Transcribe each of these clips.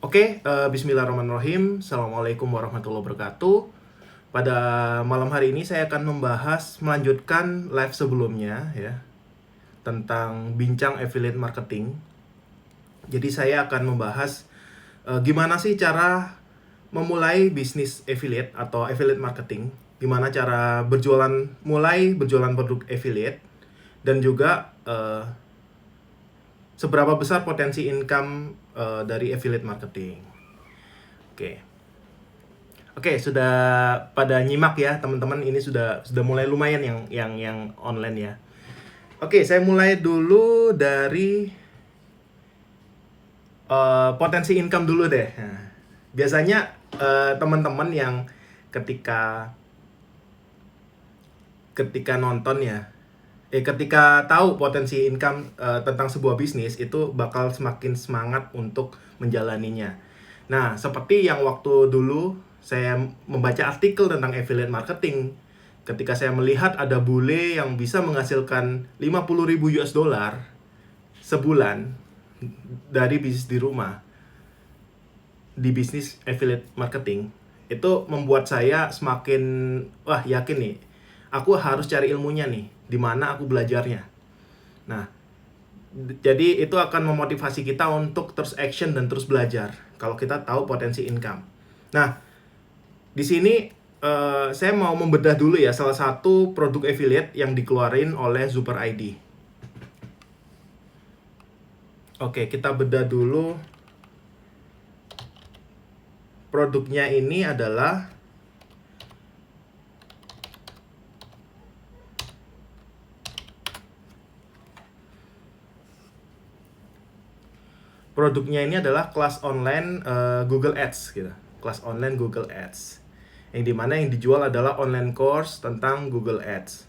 Bismillahirrahmanirrahim. Assalamualaikum warahmatullahi wabarakatuh. Pada malam hari ini saya akan melanjutkan live sebelumnya ya, tentang bincang affiliate marketing. Jadi saya akan membahas gimana sih cara memulai bisnis affiliate atau affiliate marketing, gimana cara mulai berjualan produk affiliate, dan juga seberapa besar potensi income dari affiliate marketing. Oke, sudah pada nyimak ya teman-teman. Ini sudah mulai lumayan yang online ya. Oke, saya mulai dulu dari potensi income dulu deh. Nah, biasanya teman-teman yang ketika nonton ya, ketika tahu potensi income tentang sebuah bisnis, itu bakal semakin semangat untuk menjalaninya. Nah, seperti yang waktu dulu saya membaca artikel tentang affiliate marketing, ketika saya melihat ada bule yang bisa menghasilkan 50.000 US dollar sebulan dari bisnis di rumah, di bisnis affiliate marketing, itu membuat saya semakin yakin nih, aku harus cari ilmunya nih, di mana aku belajarnya. Nah, jadi itu akan memotivasi kita untuk terus action dan terus belajar kalau kita tahu potensi income. Nah, di sini saya mau membedah dulu ya salah satu produk affiliate yang dikeluarin oleh Super ID. Oke, kita bedah dulu. Produknya ini adalah kelas online Google Ads gitu. Kelas online Google Ads. Yang dimana yang dijual adalah online course tentang Google Ads.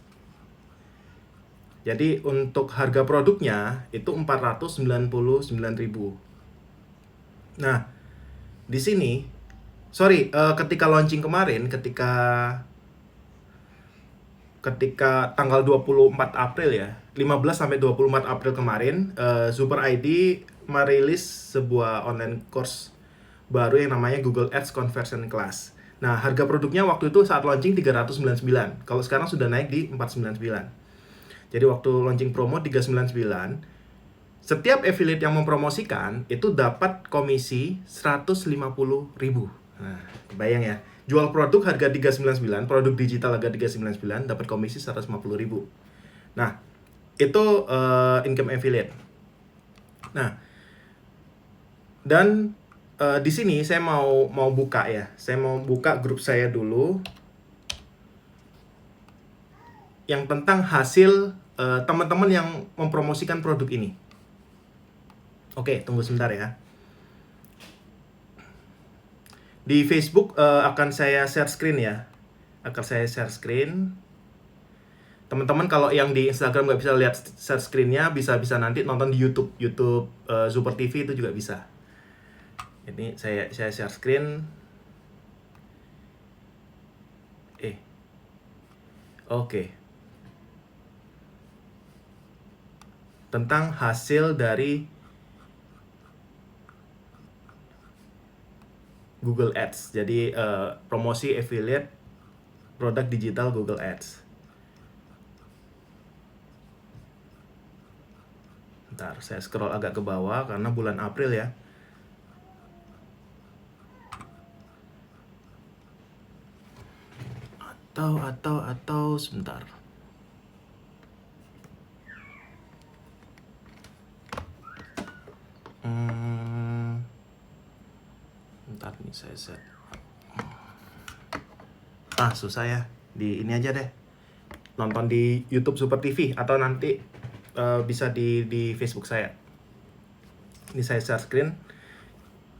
Jadi untuk harga produknya itu 499.000. Nah, di sini ketika launching kemarin, ketika tanggal 24 April ya, 15 sampai 24 April kemarin, Super ID merilis sebuah online course baru yang namanya Google Ads Conversion Class. Nah, harga produknya waktu itu saat launching 399. Kalau sekarang sudah naik di 499. Jadi waktu launching promo 399, setiap affiliate yang mempromosikan itu dapat komisi 150.000. Nah, bayang ya. Jual produk harga 399, produk digital harga 399, dapat komisi 150.000. Nah, itu income affiliate. Nah, dan di sini saya mau buka ya. Saya mau buka grup saya dulu yang tentang hasil teman-teman yang mempromosikan produk ini. Oke, tunggu sebentar ya. Di Facebook akan saya share screen ya. Teman-teman kalau yang di Instagram nggak bisa lihat share screen-nya, bisa nanti nonton di YouTube Super TV itu juga bisa. Ini saya share screen. Oke. Tentang hasil dari Google Ads. Jadi promosi affiliate produk digital Google Ads. Bentar, saya scroll agak ke bawah karena bulan April ya. Atau sebentar. Bentar nih saya set. Susah ya. Di ini aja deh. Nonton di YouTube Super TV atau nanti bisa di Facebook saya. Ini saya share screen.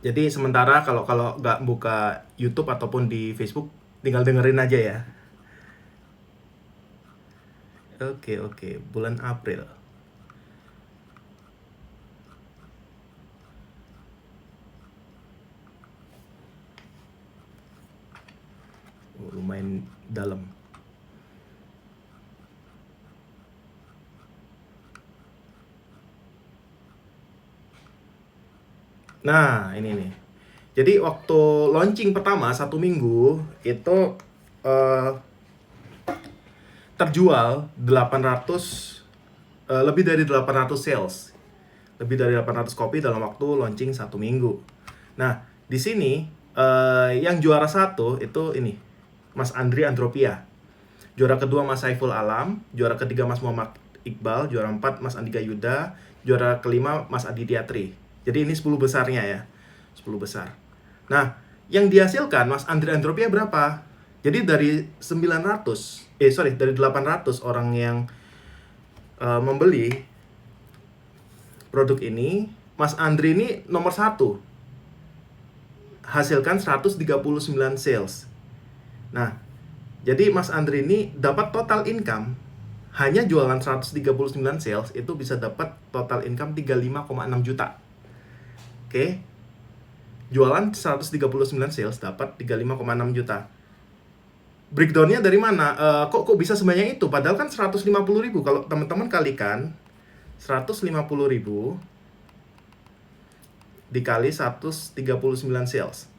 Jadi sementara kalau nggak buka YouTube ataupun di Facebook, tinggal dengerin aja ya. Oke, bulan April. Lumayan dalam. Nah, ini nih. Jadi waktu launching pertama 1 minggu itu eh, terjual 800 lebih dari 800 sales. Lebih dari 800 kopi dalam waktu launching 1 minggu. Nah, di sini yang juara 1 itu ini, Mas Andri Andropia. Juara kedua Mas Saiful Alam, juara ketiga Mas Muhammad Iqbal, juara 4 Mas Andika Yuda, juara kelima Mas Aditya Tri. Jadi ini 10 besarnya ya. 10 besar. Nah, yang dihasilkan Mas Andri Andropia berapa? Jadi dari 800 orang yang membeli produk ini, Mas Andri ini nomor 1. Hasilkan 139 sales. Nah, jadi Mas Andri ini dapat total income hanya jualan 139 sales itu bisa dapat total income 35,6 juta. Oke. Jualan 139 sales dapat 35,6 juta. Breakdown-nya dari mana? Kok bisa sebanyak itu? Padahal kan 150.000. Kalau teman-teman kalikan 150.000 dikali 139 sales.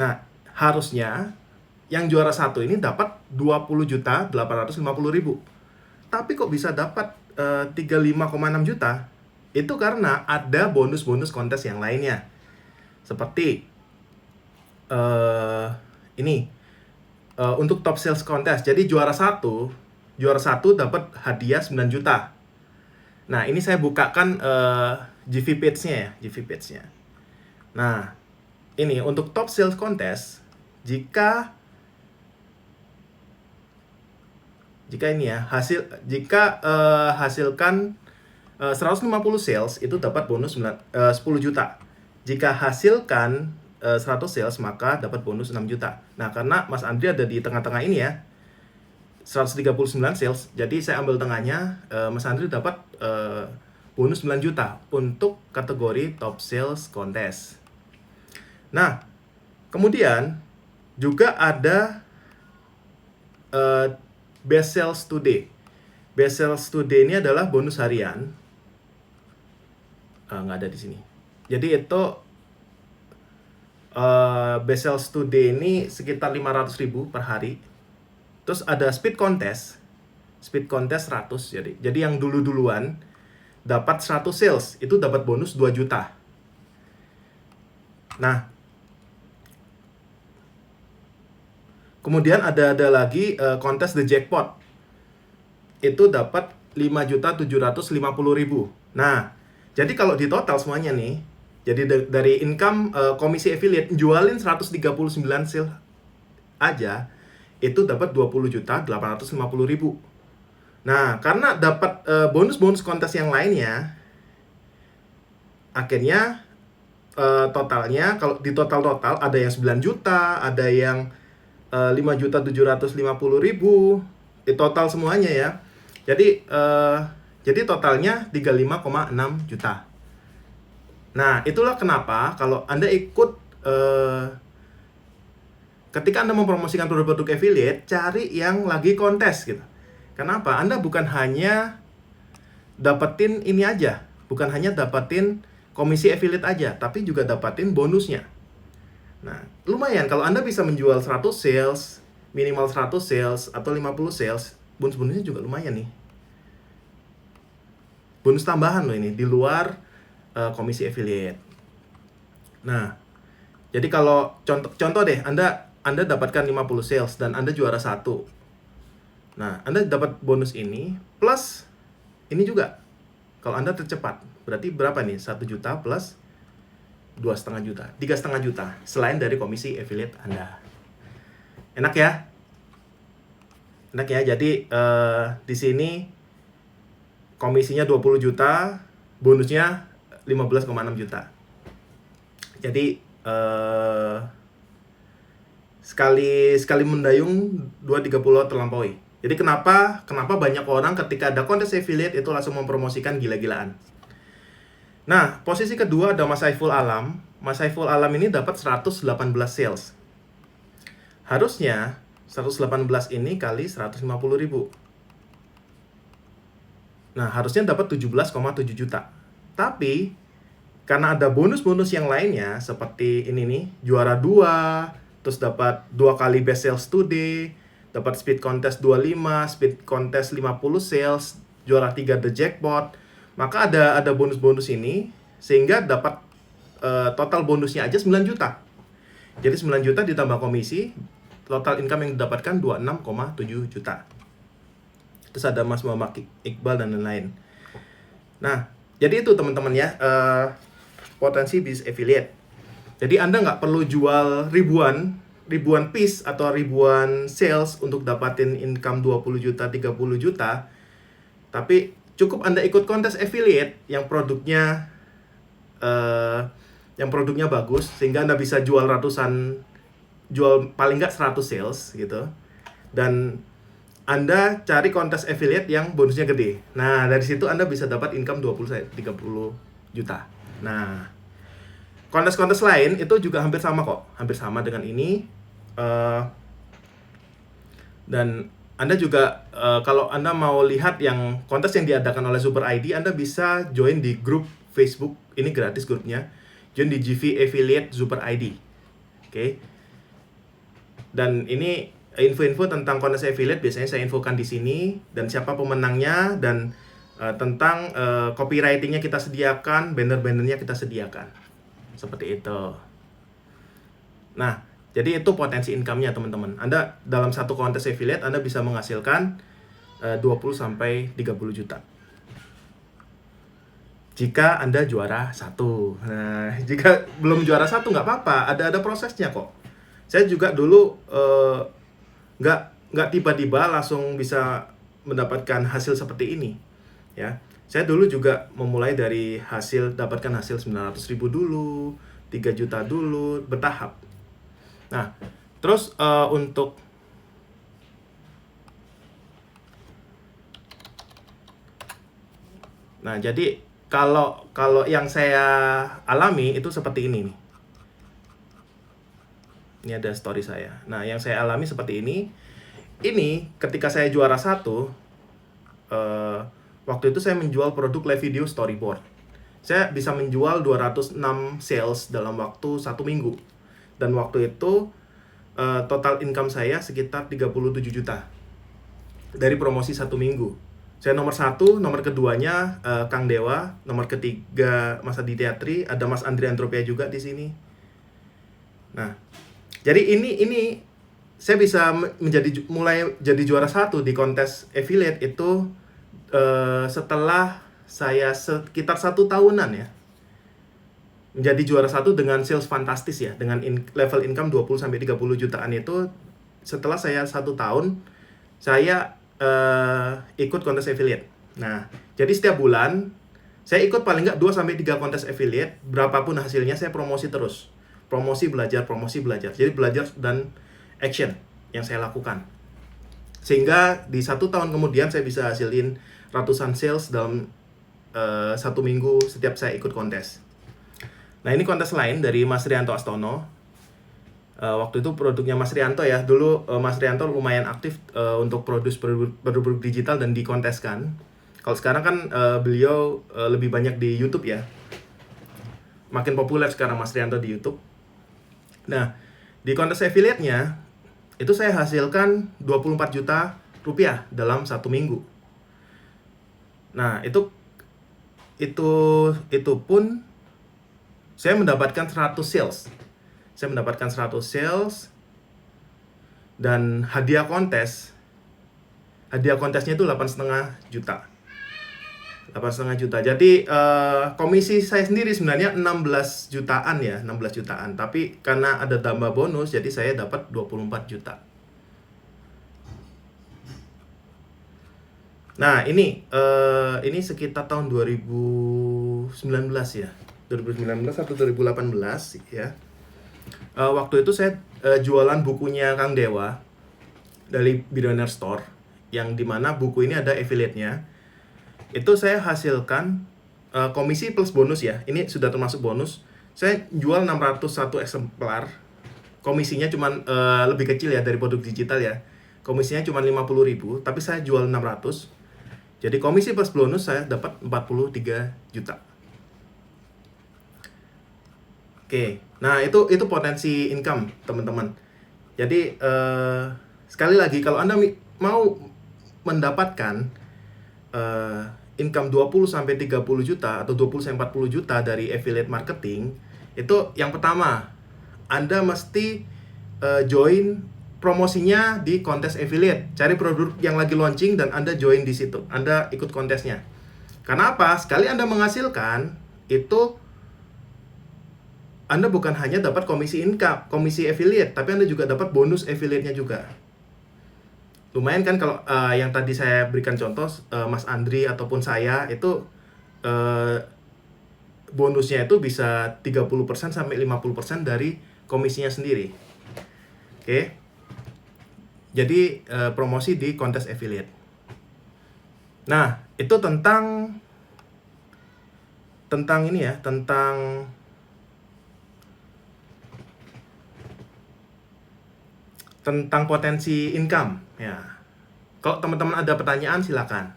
Nah, harusnya yang juara 1 ini dapat 20.850.000. Tapi kok bisa dapat 35,6 juta? Itu karena ada bonus-bonus kontes yang lainnya. Seperti ini untuk top sales kontes. Jadi juara 1 dapat hadiah 9 juta. Nah, ini saya bukakan GV page-nya ya, GV page-nya. Nah, ini untuk top sales kontes, jika ini ya, hasilkan 150 sales itu dapat bonus 10 juta. Jika hasilkan 100 sales maka dapat bonus 6 juta. Nah, karena Mas Andri ada di tengah-tengah ini ya, 139 sales, jadi saya ambil tengahnya. Mas Andri dapat bonus 9 juta untuk kategori top sales kontes. Nah, kemudian juga ada best sales today. Best sales today ini adalah bonus harian. Nggak ada di sini. Jadi itu best sales today ini sekitar 500.000 per hari. Terus ada speed contest 100. Jadi yang duluan dapat 100 sales itu dapat bonus 2 juta. Nah, kemudian ada lagi kontes the jackpot. Itu dapat 5.750.000. Nah, jadi kalau di total semuanya nih, jadi dari income komisi affiliate jualin 139 sales aja itu dapat 20.850.000. Nah, karena dapat bonus-bonus kontes yang lainnya, akhirnya totalnya kalau di total ada yang 9 juta, ada yang 5.750.000, di total semuanya ya. Jadi totalnya 35,6 juta. Nah, itulah kenapa kalau Anda ikut ketika Anda mempromosikan produk-produk affiliate, cari yang lagi kontes gitu. Kenapa? Anda bukan hanya dapetin ini aja, bukan hanya dapetin komisi affiliate aja, tapi juga dapetin bonusnya. Nah, lumayan kalau Anda bisa menjual 100 sales, minimal 100 sales atau 50 sales, bonus-bonusnya juga lumayan nih. Bonus tambahan loh ini, di luar komisi affiliate. Nah, jadi kalau contoh deh, Anda dapatkan 50 sales dan Anda juara 1. Nah, Anda dapat bonus ini plus ini juga. Kalau Anda tercepat, berarti berapa nih? 1 juta plus 2,5 juta, 3,5 juta selain dari komisi affiliate Anda. Enak ya? Enak ya. Jadi di sini komisinya 20 juta, bonusnya 15,6 juta. Jadi sekali mendayung 2-3 pulau terlampaui. Jadi kenapa banyak orang ketika ada kontes affiliate itu langsung mempromosikan gila-gilaan. Nah, posisi kedua ada Mas Saiful Alam. Mas Saiful Alam ini dapat 118 sales. Harusnya 118 ini kali 150.000. Nah, harusnya dapat 17,7 juta. Tapi karena ada bonus-bonus yang lainnya seperti ini nih, juara 2, terus dapat 2 kali best sales today, dapat speed contest 25, speed contest 50 sales, juara 3 the jackpot. Maka ada bonus-bonus ini sehingga dapat total bonusnya aja 9 juta. Jadi 9 juta ditambah komisi, total income yang didapatkan 26,7 juta. Terus ada Mas Muhammad Iqbal dan lain-lain. Nah, jadi itu teman-teman ya, potensi bisnis affiliate. Jadi Anda nggak perlu jual ribuan piece atau ribuan sales untuk dapatin income 20 juta, 30 juta. Tapi cukup Anda ikut kontes affiliate yang produknya bagus sehingga Anda bisa jual paling nggak 100 sales gitu. Dan Anda cari kontes affiliate yang bonusnya gede. Nah, dari situ Anda bisa dapat income 20-30 juta. Nah, kontes-kontes lain itu juga hampir sama kok. Hampir sama dengan ini. Dan Anda juga, kalau Anda mau lihat yang kontes yang diadakan oleh Super ID, Anda bisa join di grup Facebook. Ini gratis grupnya. Join di GV Affiliate Super ID. Oke. Dan ini info-info tentang kontes affiliate biasanya saya infokan di sini, dan siapa pemenangnya, dan tentang copywritingnya kita sediakan, banner-bannernya kita sediakan. Seperti itu. Nah, jadi itu potensi income-nya teman-teman. Anda dalam satu kontes affiliate Anda bisa menghasilkan 20-30 juta. Jika Anda juara 1. Nah, jika belum juara 1 nggak apa-apa, ada prosesnya kok. Saya juga dulu nggak tiba-tiba langsung bisa mendapatkan hasil seperti ini. Ya, saya dulu juga memulai dari dapatkan hasil 900.000 dulu, 3 juta dulu, bertahap. Nah, terus jadi kalau yang saya alami itu seperti ini nih. Ini ada story saya. Nah, yang saya alami seperti ini. Ini ketika saya juara 1, waktu itu saya menjual produk live video storyboard. Saya bisa menjual 206 sales dalam waktu 1 minggu. Dan waktu itu total income saya sekitar 37 juta. Dari promosi 1 minggu. Saya nomor 1, nomor keduanya Kang Dewa, nomor ketiga Mas Aditya Tri, ada Mas Andri Antropia juga di sini. Nah, jadi ini saya bisa mulai jadi juara 1 di kontes affiliate itu setelah saya sekitar 1 tahunan ya. Menjadi juara 1 dengan sales fantastis ya, dengan level income 20-30 jutaan itu setelah saya 1 tahun saya ikut kontes affiliate. Nah, jadi setiap bulan saya ikut paling nggak 2-3 kontes affiliate, berapapun hasilnya saya promosi terus. Promosi belajar. Jadi belajar dan action yang saya lakukan. Sehingga di 1 tahun kemudian saya bisa hasilin ratusan sales dalam 1 minggu setiap saya ikut kontes. Nah, ini kontes lain dari Mas Rianto Astono. Waktu itu produknya Mas Rianto ya. Dulu Mas Rianto lumayan aktif untuk produk digital dan dikonteskan. Kalau sekarang kan beliau lebih banyak di YouTube ya. Makin populer sekarang Mas Rianto di YouTube. Nah, di kontes affiliate-nya itu saya hasilkan 24 juta rupiah dalam 1 minggu. Nah, itu pun saya mendapatkan 100 sales. Saya mendapatkan 100 sales dan hadiah kontesnya itu 8,5 juta. 8,5 juta. Jadi komisi saya sendiri sebenarnya 16 jutaan ya, 16 jutaan. Tapi karena ada tambah bonus, jadi saya dapat 24 juta. Nah, ini sekitar tahun 2019 ya. 2019 atau 2018 ya. Waktu itu saya jualan bukunya Kang Dewa dari Billionaire Store, yang dimana buku ini ada affiliate-nya. Itu saya hasilkan komisi plus bonus ya. Ini sudah termasuk bonus. Saya jual 601 eksemplar. Komisinya cuma lebih kecil ya dari produk digital ya. Komisinya cuma 50.000, tapi saya jual 600. Jadi komisi plus bonus saya dapat 43 juta. Oke, nah itu potensi income teman-teman. Jadi sekali lagi kalau Anda mau mendapatkan eh, income 20 sampai 30 juta atau 20 sampai 40 juta dari affiliate marketing, itu yang pertama Anda mesti join promosinya di kontes affiliate. Cari produk yang lagi launching dan Anda join di situ. Anda ikut kontesnya. Karena apa? Sekali Anda menghasilkan, itu Anda bukan hanya dapat komisi income, komisi affiliate, tapi Anda juga dapat bonus affiliate-nya juga. Lumayan kan kalau yang tadi saya berikan contoh, Mas Andri ataupun saya itu eh, bonusnya itu bisa 30% sampai 50% dari komisinya sendiri. Oke. Jadi promosi di kontes affiliate. Nah, itu tentang ini ya, tentang potensi income ya. Kalau teman-teman ada pertanyaan silakan.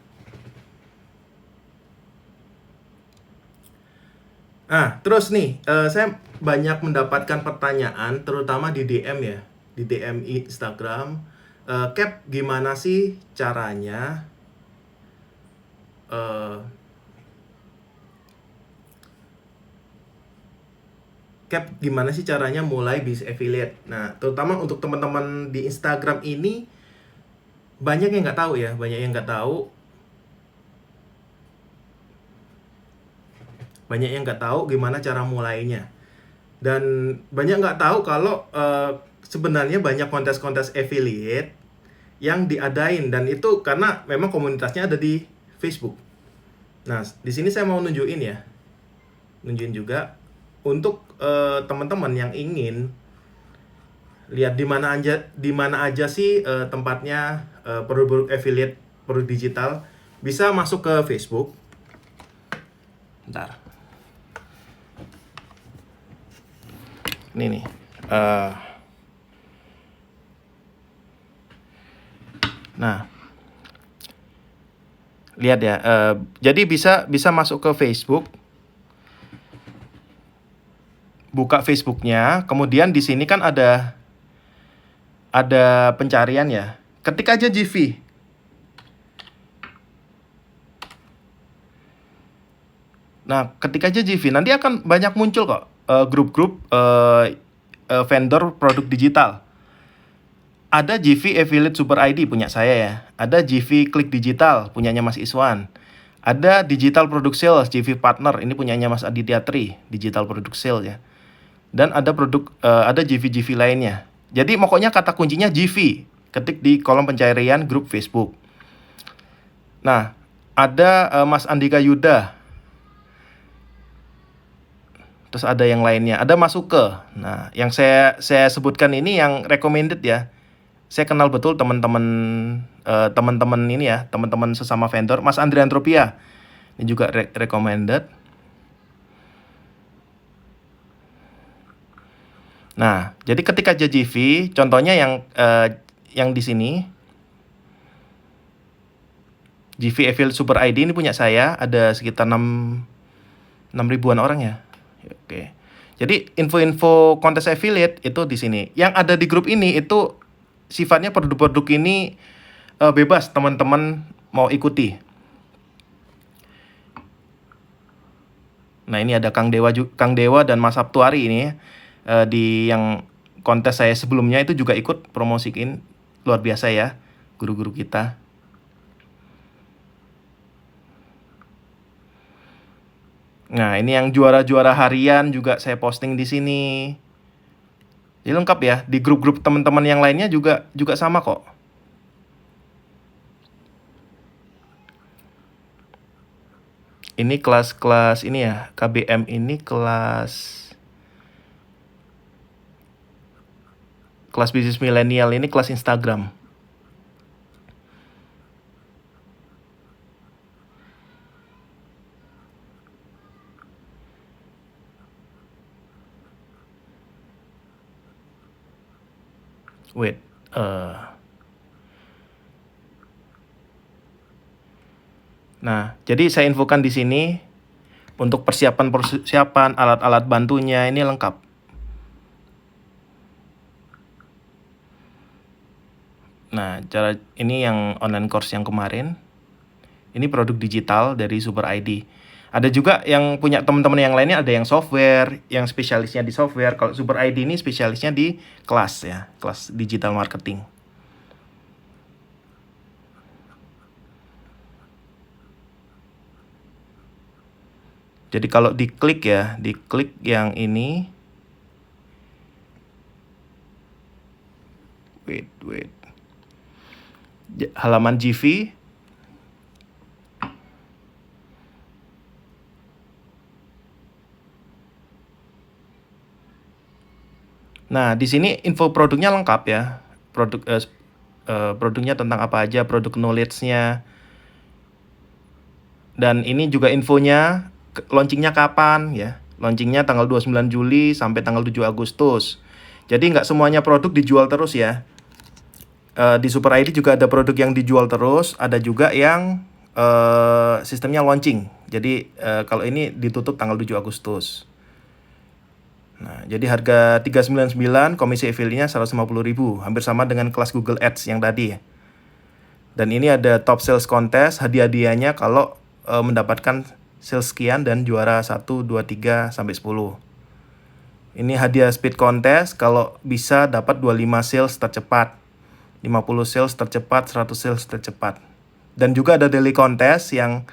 Nah, terus nih, saya banyak mendapatkan pertanyaan terutama di DM ya, di DM Instagram. Cap, gimana sih caranya mulai bisnis affiliate? Nah, terutama untuk teman-teman di Instagram ini banyak yang nggak tahu ya, gimana cara mulainya. Dan banyak nggak tahu kalau sebenarnya banyak kontes-kontes affiliate yang diadain, dan itu karena memang komunitasnya ada di Facebook. Nah, di sini saya mau nunjukin juga untuk teman-teman yang ingin lihat di mana aja sih tempatnya produk affiliate, produk digital, bisa masuk ke Facebook. Bentar. Ini nih. Nah, lihat ya. Jadi bisa masuk ke Facebook, buka Facebooknya, kemudian di sini kan ada pencarian ya. Ketik aja GV. Nah, ketik aja GV, nanti akan banyak muncul kok grup-grup vendor produk digital. Ada GV Affiliate Super ID punya saya ya. Ada GV Klik Digital punyanya Mas Iswan. Ada Digital Product Sales GV Partner, ini punyanya Mas Aditya Tri, Digital Product Sales ya. Dan ada ada GV lainnya. Jadi pokoknya kata kuncinya GV. Ketik di kolom pencarian grup Facebook. Nah, ada Mas Andika Yuda. Terus ada yang lainnya, ada masuk ke. Nah, yang saya sebutkan ini yang recommended ya. Saya kenal betul teman-teman ini ya, teman-teman sesama vendor. Mas Andri Antropia ini juga recommended. Nah, jadi ketika aja GV, contohnya yang di sini GV Affiliate Super ID ini punya saya, ada sekitar 6 ribuan orang ya. Oke. Jadi info-info kontes affiliate itu di sini. Yang ada di grup ini itu sifatnya produk-produk ini bebas teman-teman mau ikuti. Nah, ini ada Kang Dewa dan Mas Sabtuari ini di yang kontes saya sebelumnya itu juga ikut promosikin, luar biasa ya guru-guru kita. Nah, ini yang juara-juara harian juga saya posting di sini. Jadi lengkap ya, di grup-grup teman-teman yang lainnya juga sama kok. Ini kelas ini ya, KBM ini kelas bisnis milenial, ini kelas Instagram. Wait, nah, jadi saya infokan di sini Untuk persiapan alat-alat bantunya ini lengkap. Nah, cara ini yang online course yang kemarin. Ini produk digital dari Super ID. Ada juga yang punya teman-teman yang lainnya, ada yang software, yang spesialisnya di software. Kalau Super ID ini spesialisnya di kelas ya, kelas digital marketing. Jadi kalau diklik ya, diklik yang ini. Wait. Halaman GV. Nah, di sini info produknya lengkap ya. Produknya tentang apa aja, produk knowledge-nya. Dan ini juga infonya, launchingnya kapan ya. Launchingnya tanggal 29 Juli sampai tanggal 7 Agustus. Jadi nggak semuanya produk dijual terus ya. Di Super ID juga ada produk yang dijual terus, ada juga yang sistemnya launching. Jadi kalau ini ditutup tanggal 7 Agustus. Nah, jadi harga 399, komisi affiliate-nya 150.000, hampir sama dengan kelas Google Ads yang tadi. Dan ini ada top sales contest, hadiah-hadiahnya kalau mendapatkan sales sekian dan juara 1, 2, 3 sampai 10. Ini hadiah speed contest, kalau bisa dapat 25 sales tercepat, 50 sales tercepat, 100 sales tercepat. Dan juga ada daily contest yang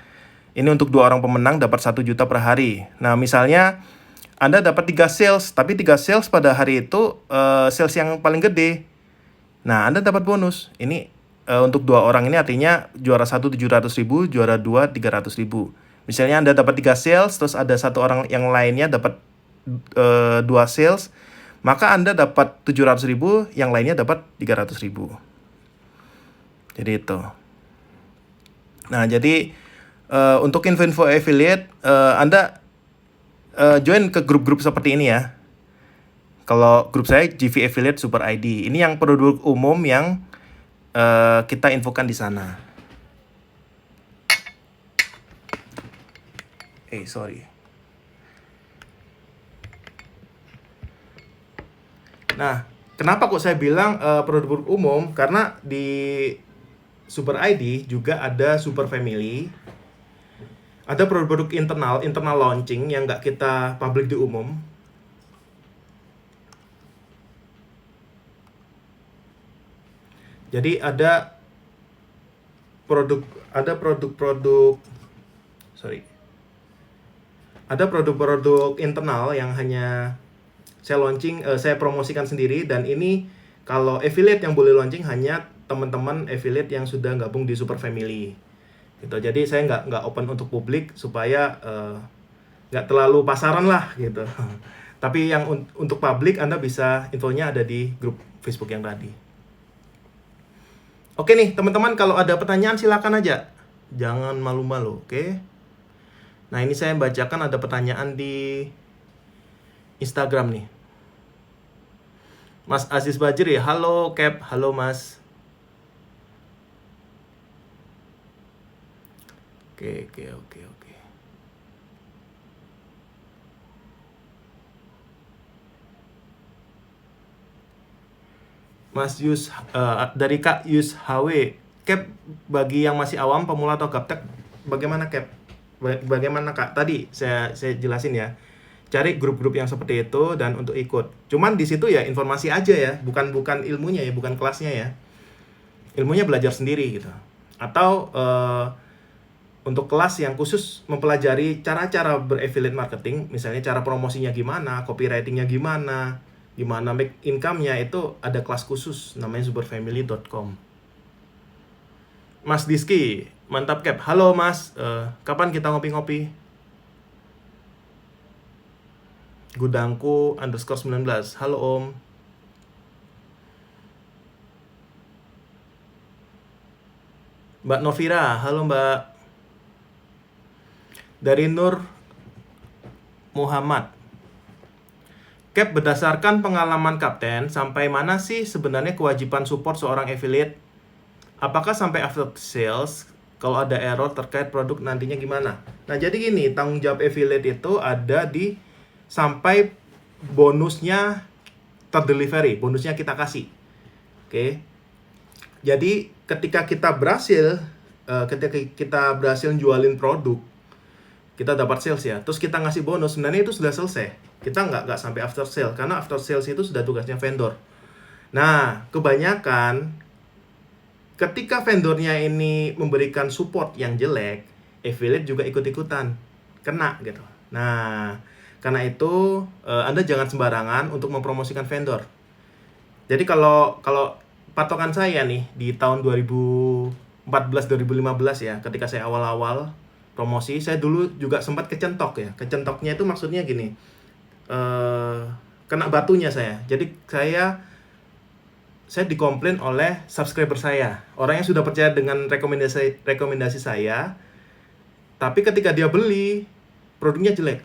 ini untuk 2 orang pemenang dapat 1 juta per hari. Nah, misalnya Anda dapat 3 sales, tapi 3 sales pada hari itu sales yang paling gede. Nah, Anda dapat bonus. Ini untuk 2 orang ini artinya juara 1 700.000, juara 2 300.000. Misalnya Anda dapat 3 sales, terus ada 1 orang yang lainnya dapat 2 sales, maka Anda dapat 700.000, yang lainnya dapat 300.000. Jadi itu. Nah, jadi untuk info-info affiliate, Anda join ke grup-grup seperti ini ya. Kalau grup saya GV Affiliate Super ID. Ini yang produk umum yang kita infokan di sana. Sorry. Nah, kenapa kok saya bilang produk umum? Karena di Super ID juga ada Super Family. Ada produk internal launching yang nggak kita public di umum. Jadi ada produk-produk internal yang hanya saya launching, saya promosikan sendiri, dan ini kalau affiliate yang boleh launching hanya teman-teman affiliate yang sudah gabung di Super Family. Gitu. Jadi saya nggak open untuk publik supaya nggak terlalu pasaran lah gitu. Tapi yang untuk publik Anda bisa, infonya ada di grup Facebook yang tadi. Oke nih teman-teman, kalau ada pertanyaan silakan aja, jangan malu-malu, oke? Nah, ini saya bacakan ada pertanyaan di Instagram nih. Mas Aziz Bajri, halo Cap, halo Mas. Oke. Mas Yus, dari Kak Yus HW, Cap, bagi yang masih awam, pemula atau gaptek, bagaimana Cap? Bagaimana Kak? Tadi saya jelasin ya. Cari grup-grup yang seperti itu dan untuk ikut. Cuman di situ ya informasi aja ya, bukan ilmunya ya, bukan kelasnya ya. Ilmunya belajar sendiri gitu. Atau untuk kelas yang khusus mempelajari cara-cara ber-affiliate marketing, misalnya cara promosinya gimana, copywritingnya gimana make income-nya, itu ada kelas khusus namanya superfamily.com. Mas Diski, mantap Cap. Halo Mas, kapan kita ngopi-ngopi? Gudangku _19, halo Om. Mbak Novira, halo Mbak. Dari Nur Muhammad, Cap, berdasarkan pengalaman Kapten, sampai mana sih sebenarnya kewajiban support seorang affiliate? Apakah sampai after sales? kalau ada error terkait produk nantinya gimana. Nah, jadi gini, tanggung jawab affiliate itu ada di sampai bonusnya terdelivery, bonusnya kita kasih. Oke. Jadi ketika kita berhasil jualin produk, kita dapat sales ya, terus kita ngasih bonus, sebenarnya itu sudah selesai. Kita nggak sampai after sale, karena after sales itu sudah tugasnya vendor. Nah, kebanyakan ketika vendornya ini memberikan support yang jelek, affiliate juga ikut-ikutan kena gitu. Nah, karena itu Anda jangan sembarangan untuk mempromosikan vendor. Jadi kalau patokan saya nih di tahun 2014-2015 ya, ketika saya awal-awal promosi, saya dulu juga sempat kecentok ya. Kecentoknya itu maksudnya gini, kena batunya saya. Jadi saya dikomplain oleh subscriber saya, orang yang sudah percaya dengan rekomendasi saya, tapi ketika dia beli produknya jelek.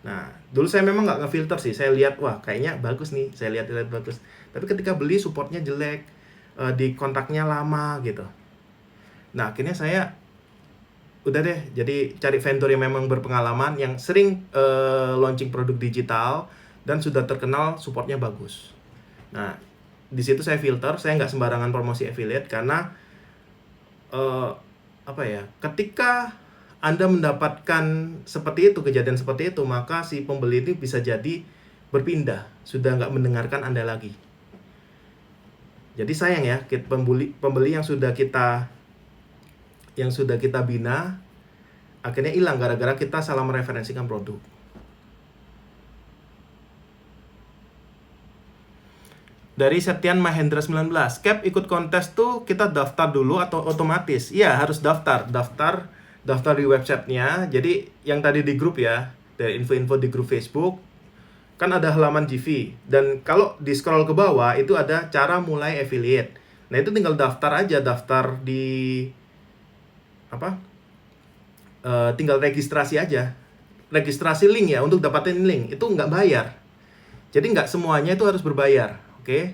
Nah, dulu saya memang nggak ngefilter sih, saya lihat wah kayaknya bagus nih, saya lihat bagus, tapi ketika beli supportnya jelek, di kontaknya lama gitu. Nah, akhirnya saya udah deh, jadi cari vendor yang memang berpengalaman, yang sering launching produk digital dan sudah terkenal supportnya bagus. Nah, di situ saya filter, saya nggak sembarangan promosi affiliate, karena ketika Anda mendapatkan seperti itu, kejadian seperti itu, maka si pembeli ini bisa jadi berpindah, sudah nggak mendengarkan Anda lagi. Jadi sayang ya, pembeli yang sudah kita bina akhirnya hilang gara-gara kita salah mereferensikan produk. Dari Septian Mahendra 19, Cap ikut kontes tuh kita daftar dulu atau otomatis? Iya, harus daftar di websitenya. Jadi yang tadi di grup ya, dari info-info di grup Facebook, kan ada halaman GV. Dan kalau di scroll ke bawah, itu ada cara mulai affiliate. Nah, itu tinggal daftar di tinggal registrasi aja. Registrasi link ya, untuk dapatin link, itu nggak bayar. Jadi nggak semuanya itu harus berbayar. Oke,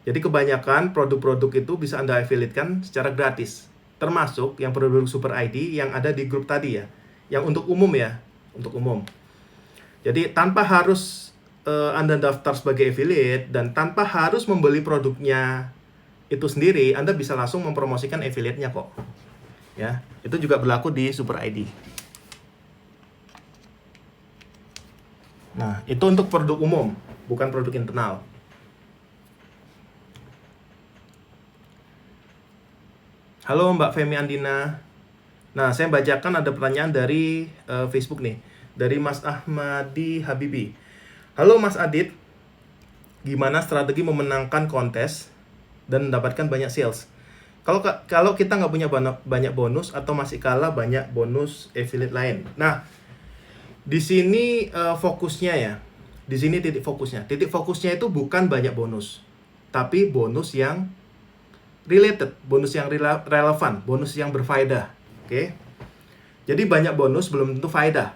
jadi kebanyakan produk-produk itu bisa Anda affiliate-kan secara gratis, termasuk yang produk Super ID yang ada di grup tadi ya, yang untuk umum ya, untuk umum. Jadi tanpa harus Anda daftar sebagai affiliate dan tanpa harus membeli produknya itu sendiri, Anda bisa langsung mempromosikan affiliate-nya kok. Ya, itu juga berlaku di Super ID. Nah, itu untuk produk umum, bukan produk internal. Halo Mbak Femi Andina. Nah, saya bacakan ada pertanyaan dari Facebook nih, dari Mas Ahmadi Habibi. Halo Mas Adit, gimana strategi memenangkan kontes dan mendapatkan banyak sales? Kalau kita nggak punya banyak bonus atau masih kalah banyak bonus affiliate lain. Nah, di sini fokusnya ya, di sini titik fokusnya itu bukan banyak bonus, tapi bonus yang related, bonus yang relevan, bonus yang berfaedah. Oke. Jadi banyak bonus belum tentu faedah.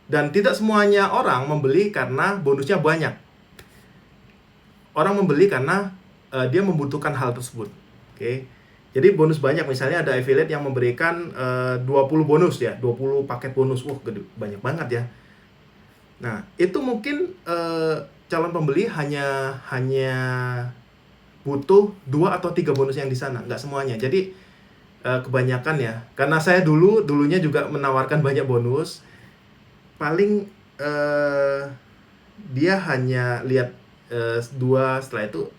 Dan tidak semuanya orang membeli karena bonusnya banyak. Orang membeli karena dia membutuhkan hal tersebut. Oke. Jadi bonus banyak, misalnya ada affiliate yang memberikan 20 bonus ya, 20 paket bonus. Wah, gede, banyak banget ya. Nah, itu mungkin calon pembeli hanya butuh 2 atau 3 bonus yang di sana, nggak semuanya. Jadi kebanyakan ya, karena saya dulunya juga menawarkan banyak bonus, paling dia hanya lihat 2, setelah itu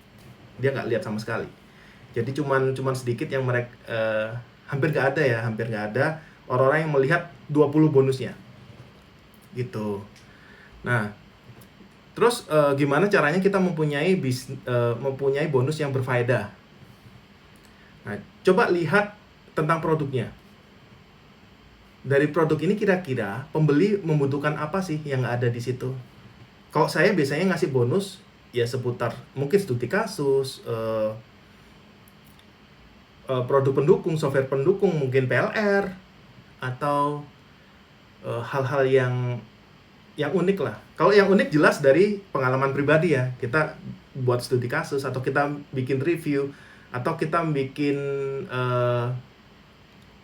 dia nggak lihat sama sekali. Jadi cuman sedikit yang mereka hampir nggak ada orang-orang yang melihat 20 bonusnya gitu. Nah, terus gimana caranya kita mempunyai bonus yang berfaedah? Nah, coba lihat tentang produknya. Dari produk ini kira-kira pembeli membutuhkan apa sih yang ada di situ? Kalau saya biasanya ngasih bonus ya seputar mungkin studi kasus, produk pendukung, software pendukung, mungkin PLR, atau hal-hal yang unik lah. Kalau yang unik jelas dari pengalaman pribadi ya, kita buat studi kasus, atau kita bikin review, atau kita bikin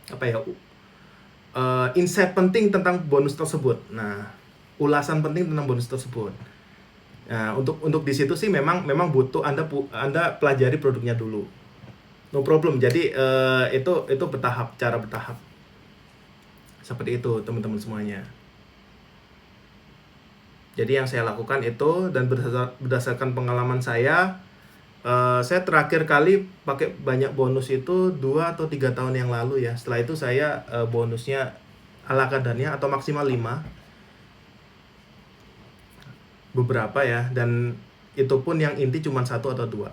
apa ya, insight penting tentang bonus tersebut. Nah, ulasan penting tentang bonus tersebut. Nah, untuk di situ sih memang butuh Anda pelajari produknya dulu. No problem. Jadi itu bertahap, cara bertahap. Seperti itu teman-teman semuanya. Jadi yang saya lakukan itu, dan berdasarkan pengalaman saya terakhir kali pakai banyak bonus itu 2 atau 3 tahun yang lalu ya. Setelah itu saya bonusnya ala kadarnya atau maksimal 5. Beberapa ya, dan itu pun yang inti cuma 1 atau 2.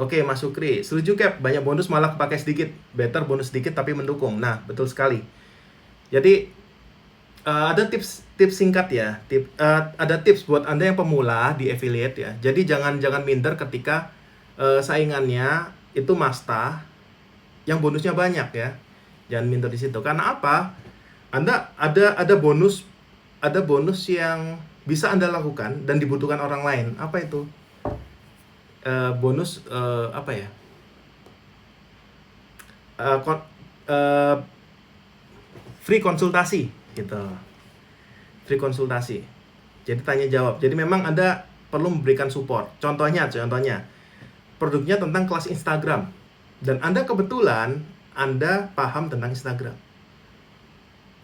Oke, Mas Sukri, setuju Cap, banyak bonus malah pakai sedikit. Better bonus sedikit tapi mendukung. Nah, betul sekali. Jadi ada tips singkat ya. Ada tips buat Anda yang pemula di affiliate ya. Jadi jangan minder ketika saingannya itu Masta yang bonusnya banyak ya. Jangan minder di situ. Karena apa? Anda ada bonus yang bisa Anda lakukan dan dibutuhkan orang lain. Apa itu? Bonus apa ya? Free konsultasi gitu. Free konsultasi. Jadi tanya jawab. Jadi memang Anda perlu memberikan support. Contohnya produknya tentang kelas Instagram, dan Anda kebetulan Anda paham tentang Instagram.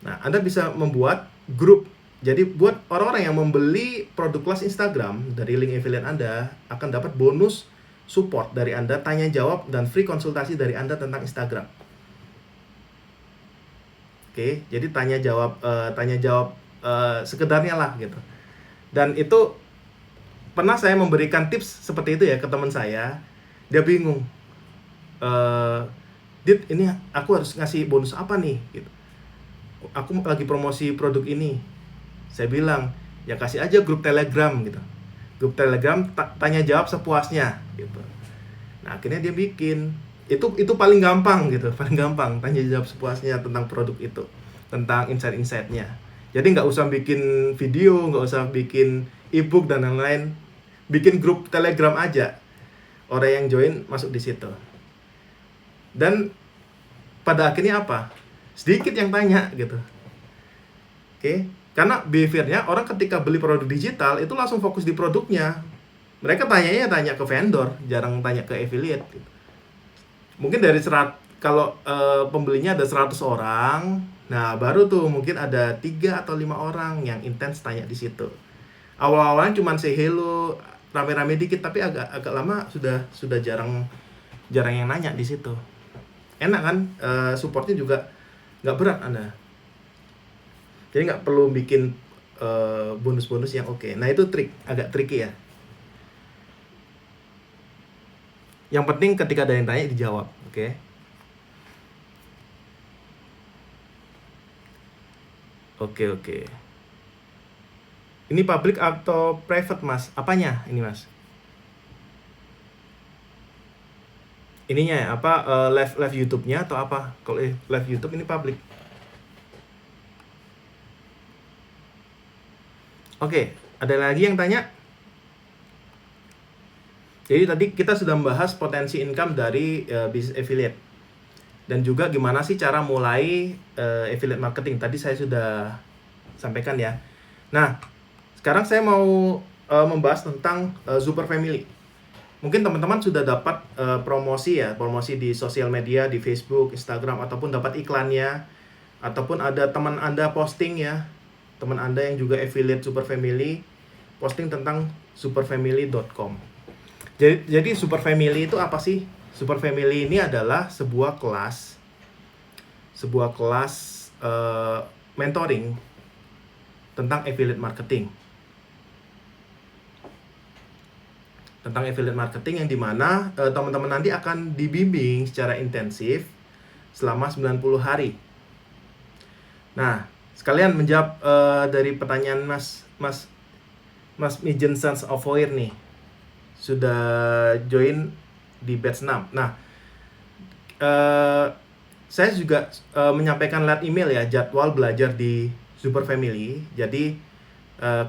Nah, Anda bisa membuat grup. Jadi buat orang-orang yang membeli produk kelas Instagram dari link affiliate Anda akan dapat bonus support dari Anda, tanya jawab dan free konsultasi dari Anda tentang Instagram. Oke, jadi tanya jawab sekedarnya lah gitu. Dan itu pernah saya memberikan tips seperti itu ya ke teman saya. Dia bingung. Dit, ini aku harus ngasih bonus apa nih gitu. Aku lagi promosi produk ini. Saya bilang, ya kasih aja grup Telegram gitu. Grup Telegram tanya jawab sepuasnya gitu. Nah, akhirnya dia bikin. Itu paling gampang gitu, paling gampang tanya jawab sepuasnya tentang produk itu, tentang insight-insightnya. Jadi nggak usah bikin video, nggak usah bikin ebook dan lain-lain. Bikin grup Telegram aja. Orang yang join masuk di situ. Dan pada akhirnya apa? Sedikit yang tanya gitu. Oke. Karena behaviornya orang ketika beli produk digital itu langsung fokus di produknya. Mereka tanya ke vendor, jarang tanya ke affiliate gitu. Mungkin dari kalau pembelinya ada 100 orang, nah baru tuh mungkin ada 3 atau 5 orang yang intens tanya di situ. Awal-awalnya cuma say hello, rame-rame dikit, tapi agak lama sudah jarang yang nanya di situ. Enak kan? Supportnya juga nggak berat Anda. Jadi nggak perlu bikin bonus-bonus yang oke. Nah, itu agak tricky ya. Yang penting ketika ada yang tanya dijawab, oke? Oke. Ini public atau private, Mas? Apanya ini, Mas? Ininya ya, live YouTube-nya atau apa? Kalau live YouTube ini public. Oke, ada lagi yang tanya? Jadi tadi kita sudah membahas potensi income dari bisnis affiliate. Dan juga gimana sih cara mulai affiliate marketing. Tadi saya sudah sampaikan ya. Nah, sekarang saya mau membahas tentang Super Family. Mungkin teman-teman sudah dapat promosi di sosial media, di Facebook, Instagram, ataupun dapat iklannya, ataupun ada teman Anda posting ya, teman Anda yang juga affiliate Super Family, posting tentang superfamily.com. Jadi Super Family itu apa sih? Super Family ini adalah sebuah kelas mentoring tentang affiliate marketing. Tentang affiliate marketing yang dimana teman-teman nanti akan dibimbing secara intensif selama 90 hari. Nah, sekalian menjawab dari pertanyaan Mas Mijen Sons of Foir nih. Sudah join di batch 6. Nah, saya juga menyampaikan lewat email ya jadwal belajar di Super Family. Jadi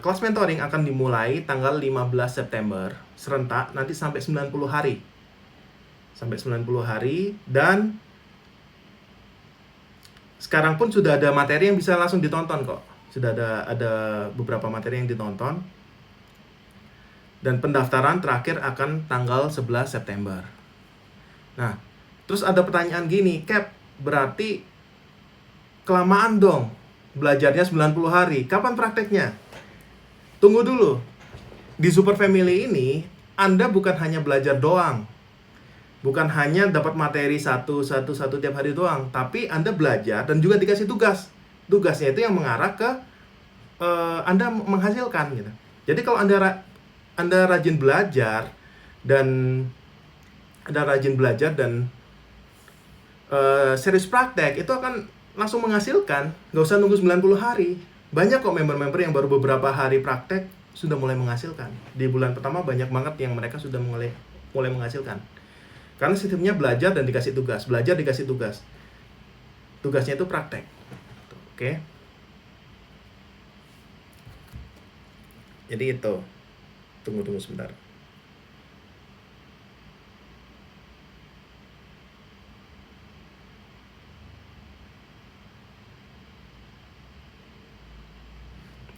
kelas mentoring akan dimulai tanggal 15 September serentak nanti sampai 90 hari. sampai 90 hari. Dan sekarang pun sudah ada materi yang bisa langsung ditonton kok. Sudah ada beberapa materi yang ditonton. Dan pendaftaran terakhir akan tanggal 11 September. Nah, terus ada pertanyaan gini, Cap, berarti kelamaan dong belajarnya 90 hari. Kapan prakteknya? Tunggu dulu. Di Super Family ini, Anda bukan hanya belajar doang. Bukan hanya dapat materi satu tiap hari doang, tapi Anda belajar dan juga dikasih tugas. Tugasnya itu yang mengarah ke Anda menghasilkan gitu. Jadi kalau Anda rajin belajar dan serius praktek, itu akan langsung menghasilkan, nggak usah nunggu 90 hari. Banyak kok member-member yang baru beberapa hari praktek sudah mulai menghasilkan. Di bulan pertama banyak banget yang mereka sudah mulai menghasilkan. Karena sistemnya belajar dan dikasih tugas, belajar dikasih tugas. Tugasnya itu praktek. Oke. Jadi itu. Tunggu sebentar.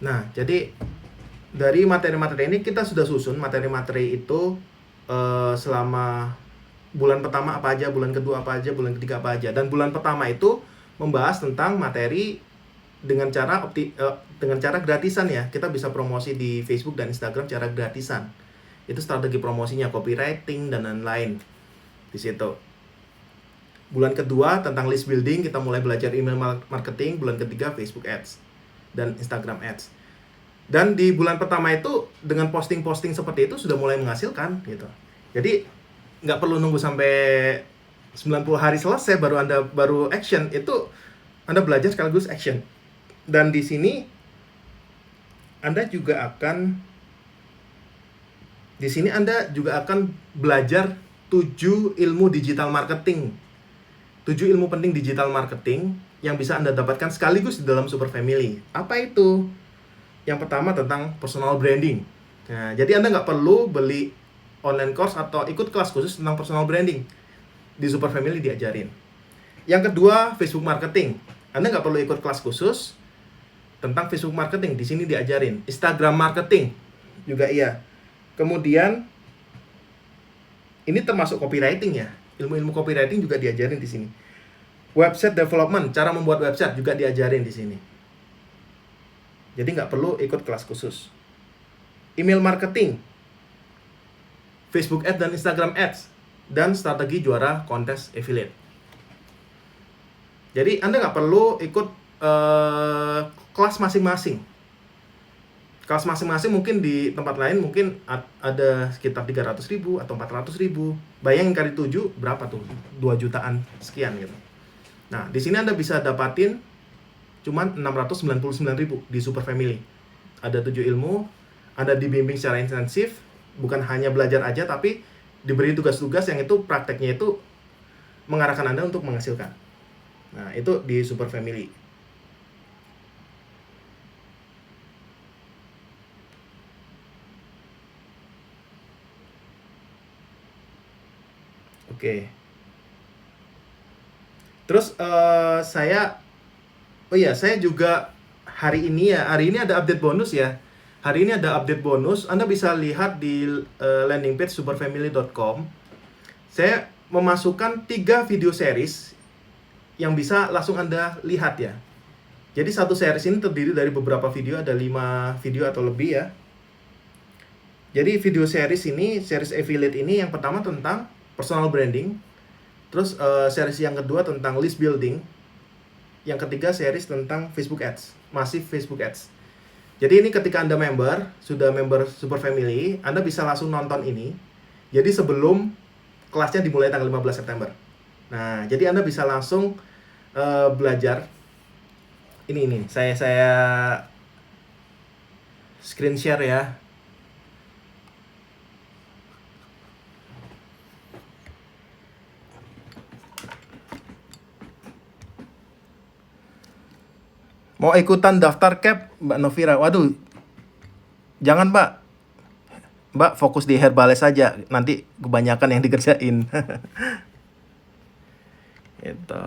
Nah, jadi dari materi-materi ini kita sudah susun materi-materi itu selama bulan pertama apa aja, bulan kedua apa aja, bulan ketiga apa aja. Dan bulan pertama itu membahas tentang materi dengan cara gratisan ya. Kita bisa promosi di Facebook dan Instagram cara gratisan. Itu strategi promosinya, copywriting dan lain-lain di situ. Bulan kedua tentang list building, kita mulai belajar email marketing. Bulan ketiga Facebook Ads dan Instagram Ads. Dan di bulan pertama itu dengan posting-posting seperti itu sudah mulai menghasilkan gitu. Jadi nggak perlu nunggu sampai 90 hari selesai baru action. Itu Anda belajar sekaligus action. Dan di sini Anda juga akan belajar 7 ilmu digital marketing. 7 ilmu penting digital marketing yang bisa Anda dapatkan sekaligus di dalam Super Family. Apa itu? Yang pertama tentang personal branding. Nah, jadi Anda nggak perlu beli online course atau ikut kelas khusus tentang personal branding. Di Super Family diajarin. Yang kedua, Facebook marketing. Anda nggak perlu ikut kelas khusus tentang Facebook marketing. Di sini diajarin. Instagram marketing juga iya. Kemudian, ini termasuk copywriting ya. Ilmu-ilmu copywriting juga diajarin di sini. Website development, cara membuat website juga diajarin di sini. Jadi nggak perlu ikut kelas khusus. Email marketing, Facebook Ads dan Instagram Ads, dan strategi juara kontes affiliate. Jadi Anda nggak perlu ikut kelas masing-masing. Kelas masing-masing mungkin di tempat lain mungkin ada sekitar 300.000 atau 400.000. Bayangin kali 7 berapa tuh? 2 jutaan sekian gitu. Nah, di sini Anda bisa dapatin cuman 699.000 di Super Family. Ada 7 ilmu, Anda dibimbing secara intensif, bukan hanya belajar aja, tapi diberi tugas-tugas yang itu prakteknya itu mengarahkan Anda untuk menghasilkan. Nah, itu di Super Family. Oke. Terus saya juga hari ini ada update bonus ya. Hari ini ada update bonus. Anda bisa lihat di landing page superfamily.com. Saya memasukkan 3 video series yang bisa langsung Anda lihat ya. Jadi satu series ini terdiri dari beberapa video, ada 5 video atau lebih ya. Jadi video series ini, series affiliate ini yang pertama tentang personal branding. Terus series yang kedua tentang list building. Yang ketiga series tentang Facebook Ads, masif Facebook Ads. Jadi ini ketika Anda sudah member Super Family, Anda bisa langsung nonton ini. Jadi sebelum kelasnya dimulai tanggal 15 September. Nah, jadi Anda bisa langsung belajar. Ini saya screen share ya. Mau ikutan daftar Cap, Mbak Novira? Waduh, jangan Mbak. Mbak fokus di Herbales saja, nanti kebanyakan yang dikerjain. Itu.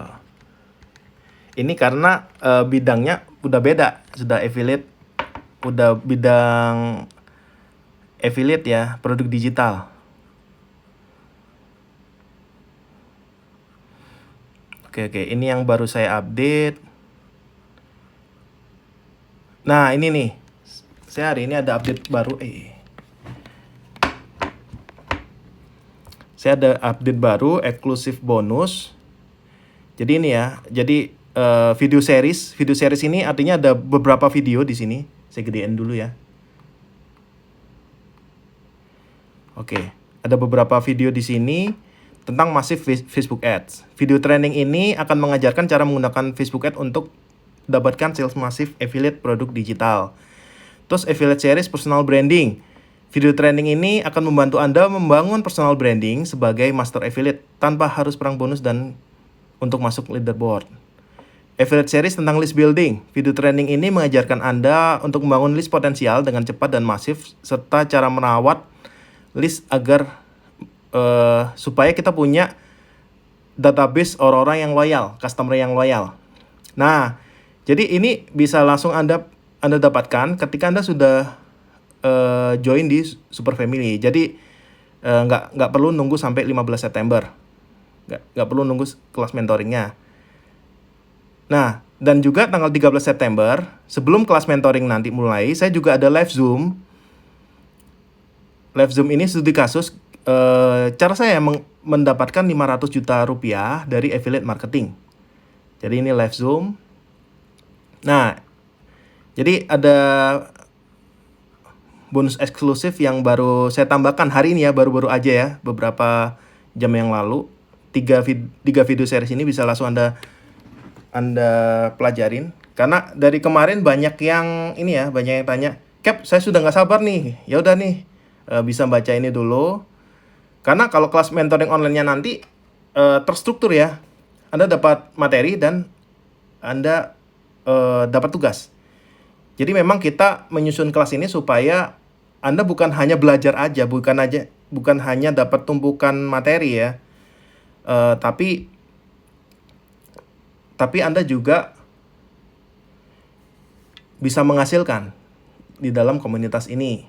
Ini karena bidangnya udah beda, sudah affiliate, udah bidang affiliate ya, produk digital. Oke, ini yang baru saya update. Nah, ini nih. Saya hari ini ada update baru. Saya ada update baru, eksklusif bonus. Jadi ini ya, jadi video series. Video series ini artinya ada beberapa video di sini. Saya gedein dulu ya. Oke, ada beberapa video di sini tentang massive Facebook Ads. Video training ini akan mengajarkan cara menggunakan Facebook Ads untuk dapatkan sales masif affiliate produk digital. Terus affiliate series personal branding. Video training ini akan membantu Anda membangun personal branding sebagai master affiliate tanpa harus perang bonus dan untuk masuk leaderboard. Affiliate series tentang list building. Video training ini mengajarkan Anda untuk membangun list potensial dengan cepat dan masif serta cara merawat list agar supaya kita punya database orang-orang yang loyal, customer yang loyal. Nah, jadi ini bisa langsung Anda dapatkan ketika Anda sudah join di Super Family. Jadi nggak perlu nunggu sampai 15 September. Nggak perlu nunggu kelas mentoringnya. Nah, dan juga tanggal 13 September, sebelum kelas mentoring nanti mulai, saya juga ada live Zoom. Live Zoom ini studi kasus cara saya mendapatkan 500 juta rupiah dari affiliate marketing. Jadi ini live Zoom. Nah, jadi ada bonus eksklusif yang baru saya tambahkan hari ini ya, baru-baru aja ya, beberapa jam yang lalu. 3 video series ini bisa langsung Anda pelajarin. Karena dari kemarin banyak yang ini ya, banyak yang tanya, Cap, saya sudah nggak sabar nih. Ya udah nih, bisa baca ini dulu. Karena kalau kelas mentoring online-nya nanti terstruktur ya. Anda dapat materi dan Anda dapat tugas. Jadi memang kita menyusun kelas ini supaya Anda bukan hanya belajar aja, bukan hanya dapat tumpukan materi ya. Tapi Anda juga bisa menghasilkan di dalam komunitas ini.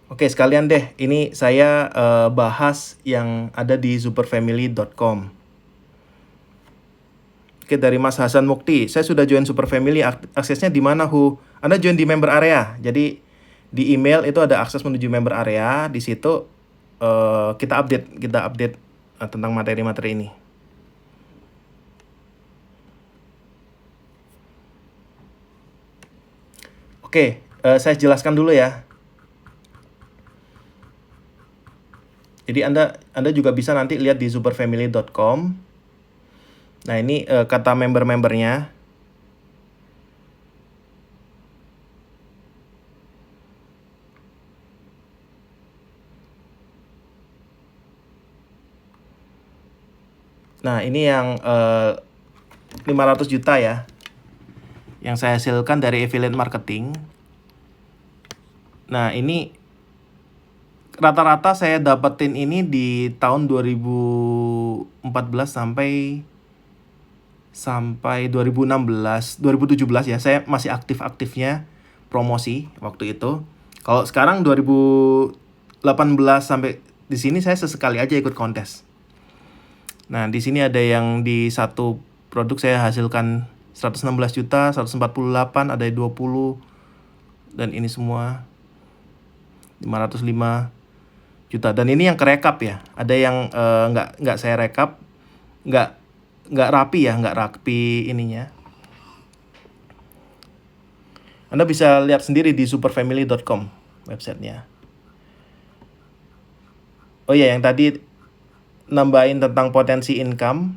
Oke, sekalian deh, ini saya bahas yang ada di superfamily.com. Oke, dari Mas Hasan Mukti, saya sudah join Super Family, aksesnya di mana, Hu? Anda join di member area. Jadi di email itu ada akses menuju member area. Di situ kita update tentang materi-materi ini. Oke, saya jelaskan dulu ya. Jadi Anda juga bisa nanti lihat di superfamily.com. Nah, ini kata member-membernya. Nah, ini yang 500 juta ya, yang saya hasilkan dari affiliate marketing. Nah, ini rata-rata saya dapetin ini di tahun 2014 sampai 2016, 2017 ya. Saya masih aktif-aktifnya promosi waktu itu. Kalau sekarang 2018 sampai di sini saya sesekali aja ikut kontes. Nah, di sini ada yang di satu produk saya hasilkan 116 juta, 148, ada 20, dan ini semua 505 juta. Dan ini yang kerekap ya. Ada yang nggak saya rekap, nggak rapi ya, nggak rapi ininya. Anda bisa lihat sendiri di superfamily.com websitenya. Oh ya, yang tadi nambahin tentang potensi income.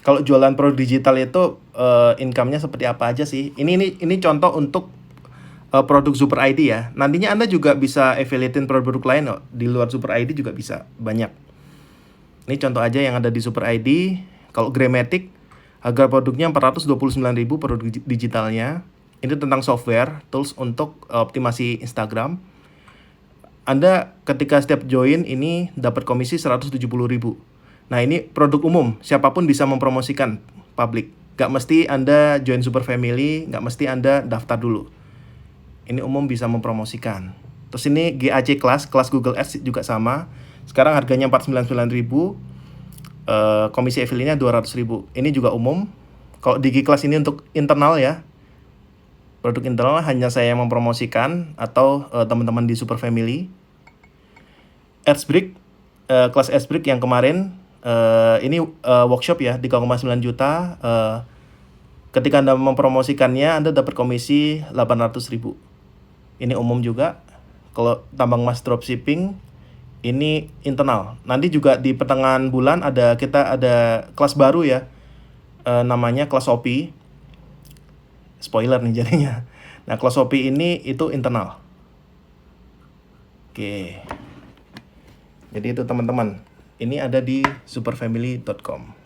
Kalau jualan produk digital itu income-nya seperti apa aja sih? Ini contoh untuk produk Super ID ya. Nantinya Anda juga bisa affiliatein produk lain di luar Super ID juga bisa banyak. Ini contoh aja yang ada di Super ID. Kalau Gramatic Harga produknya 429.000 produk digitalnya. Ini tentang software, tools untuk optimasi Instagram. Anda ketika setiap join ini dapat komisi 170.000. Nah, ini produk umum, siapapun bisa mempromosikan publik. Gak mesti Anda join Super Family, gak mesti Anda daftar dulu. Ini umum bisa mempromosikan. Terus ini GAC kelas Google Ads juga sama. Sekarang harganya 499.000. Komisi affiliate-nya 200.000. Ini juga umum. Kalau di G-Class ini untuk internal ya. Produk internal hanya saya yang mempromosikan atau teman-teman di Super Family. Adsbrick, kelas Adsbrick yang kemarin ini workshop ya 3,9 juta. Ketika Anda mempromosikannya Anda dapat komisi 800.000. Ini umum juga. Kalau tambang emas dropshipping ini internal. Nanti juga di pertengahan bulan kita ada kelas baru ya. Namanya kelas Shopee. Spoiler nih jadinya. Nah, kelas Shopee ini itu internal. Oke. Jadi itu teman-teman. Ini ada di superfamily.com.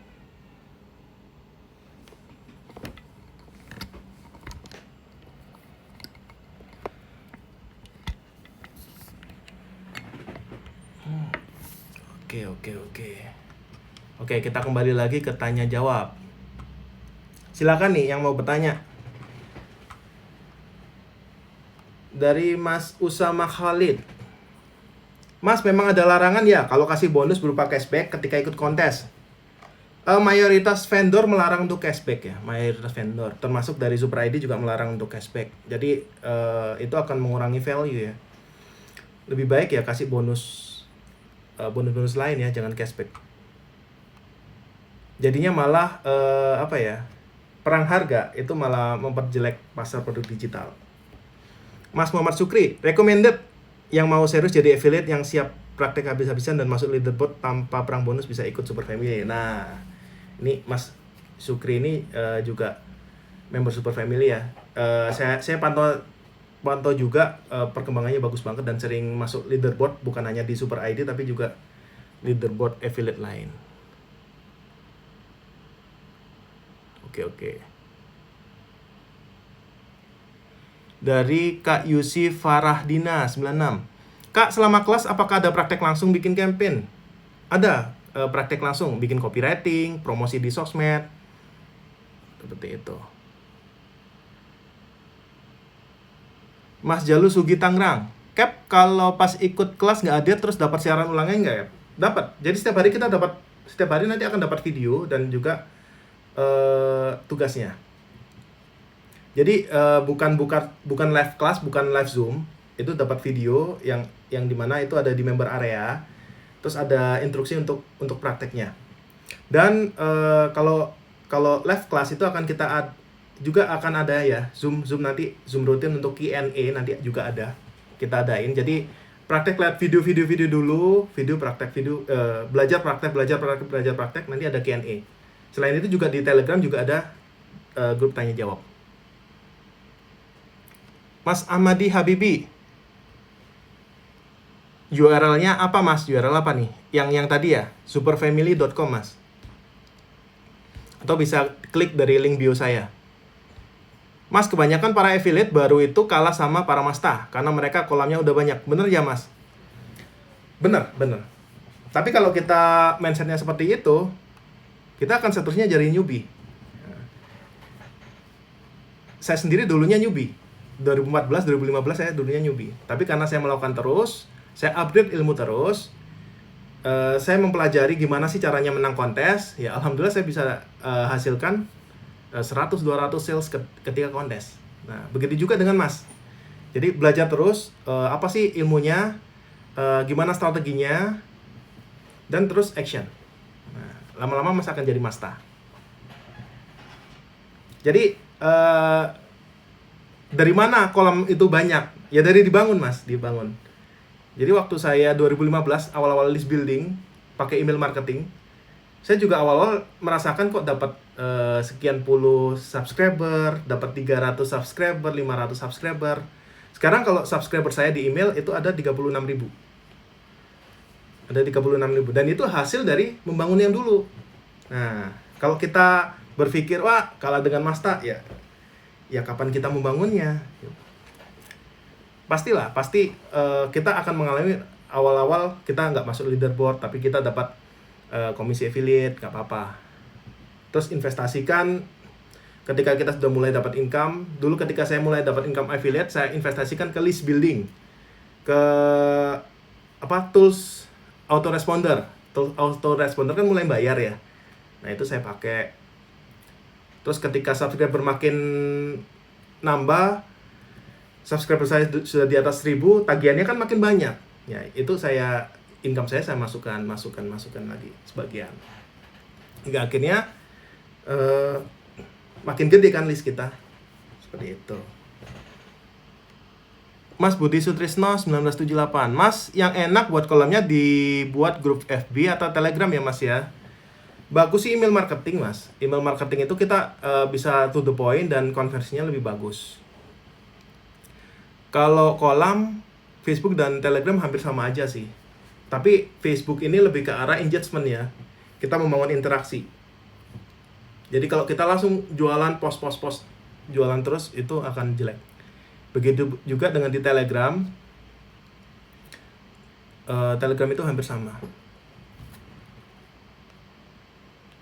Oke, kita kembali lagi ke tanya jawab. Silakan nih yang mau bertanya. Dari Mas Usama Khalid. Mas, memang ada larangan ya kalau kasih bonus berupa cashback ketika ikut kontes? Mayoritas vendor melarang untuk cashback ya. Mayoritas vendor, termasuk dari Super ID juga melarang untuk cashback. Jadi itu akan mengurangi value ya. Lebih baik ya kasih bonus lain ya, jangan cashback. Jadinya malah perang harga itu malah memperjelek pasar produk digital. Mas Muhammad Sukri, recommended yang mau serius jadi affiliate yang siap praktek habis-habisan dan masuk leaderboard tanpa perang bonus bisa ikut Super Family. Nah, ini Mas Sukri ini juga member Super Family ya. Saya pantau juga perkembangannya bagus banget dan sering masuk leaderboard, bukan hanya di Super ID tapi juga leaderboard affiliate lain. Oke. Dari Kak Yusi Farahdina 96. Kak, selama kelas apakah ada praktek langsung bikin campaign? Ada praktek langsung bikin copywriting, promosi di sosmed. Seperti itu. Mas Jalu Sugi Tangerang. Cap, kalau pas ikut kelas nggak hadir terus dapat siaran ulangnya nggak ya? Dapat. Jadi setiap hari nanti akan dapat video dan juga tugasnya. Jadi bukan live class, bukan live Zoom, itu dapat video yang dimana itu ada di member area, terus ada instruksi untuk prakteknya. Dan kalau live class itu juga akan ada ya Zoom nanti Zoom rutin untuk Q&A nanti juga ada kita adain. Jadi praktek lihat video dulu, belajar praktek, nanti ada Q&A. Selain itu juga di Telegram juga ada grup tanya jawab. Mas Ahmadi Habibi, URL-nya apa Mas? URL apa nih? Yang tadi ya, superfamily.com Mas. Atau bisa klik dari link bio saya. Mas, kebanyakan para affiliate baru itu kalah sama para masta karena mereka kolamnya udah banyak. Bener ya Mas? Bener. Tapi kalau kita mindsetnya seperti itu, kita akan seterusnya jadi newbie. Saya sendiri dulunya newbie. 2014, 2015 saya dulunya newbie. Tapi karena saya melakukan terus, saya upgrade ilmu terus, saya mempelajari gimana sih caranya menang kontes. Ya alhamdulillah saya bisa hasilkan 100-200 sales ketika kontes. Nah, begitu juga dengan Mas. Jadi belajar terus, apa sih ilmunya, gimana strateginya, dan terus action. Nah, lama-lama Mas akan jadi masta. Jadi dari mana kolam itu banyak? Ya dari dibangun Mas, dibangun. Jadi waktu saya 2015 awal-awal list building pakai email marketing, saya juga awal-awal merasakan kok dapat sekian puluh subscriber, dapat 300 subscriber, 500 subscriber. Sekarang kalau subscriber saya di email itu ada 36.000. Ada 36.000 dan itu hasil dari membangun yang dulu. Nah, kalau kita berpikir wah kalah dengan Masta, ya kapan kita membangunnya? Pasti kita akan mengalami awal-awal kita nggak masuk leaderboard, tapi kita dapat komisi affiliate, nggak apa-apa. Terus investasikan ketika kita sudah mulai dapat income. Dulu ketika saya mulai dapat income affiliate, saya investasikan ke list building, ke tools autoresponder. Tools autoresponder kan mulai bayar ya. Nah itu saya pakai. Terus ketika subscriber makin nambah, subscriber saya sudah di atas 1000, tagihannya kan makin banyak. Ya itu income saya masukkan lagi sebagian. Hingga akhirnya makin gede kan list kita. Seperti itu. Mas Budi Sutrisno 1978. Mas, yang enak buat kolamnya dibuat grup FB atau Telegram ya Mas ya? Bagus sih email marketing Mas. Email marketing itu kita bisa to the point dan konversinya lebih bagus. Kalau kolam, Facebook dan Telegram hampir sama aja sih. Tapi Facebook ini lebih ke arah engagement ya. Kita membangun interaksi. Jadi kalau kita langsung jualan post jualan terus itu akan jelek. Begitu juga dengan di Telegram. Telegram itu hampir sama.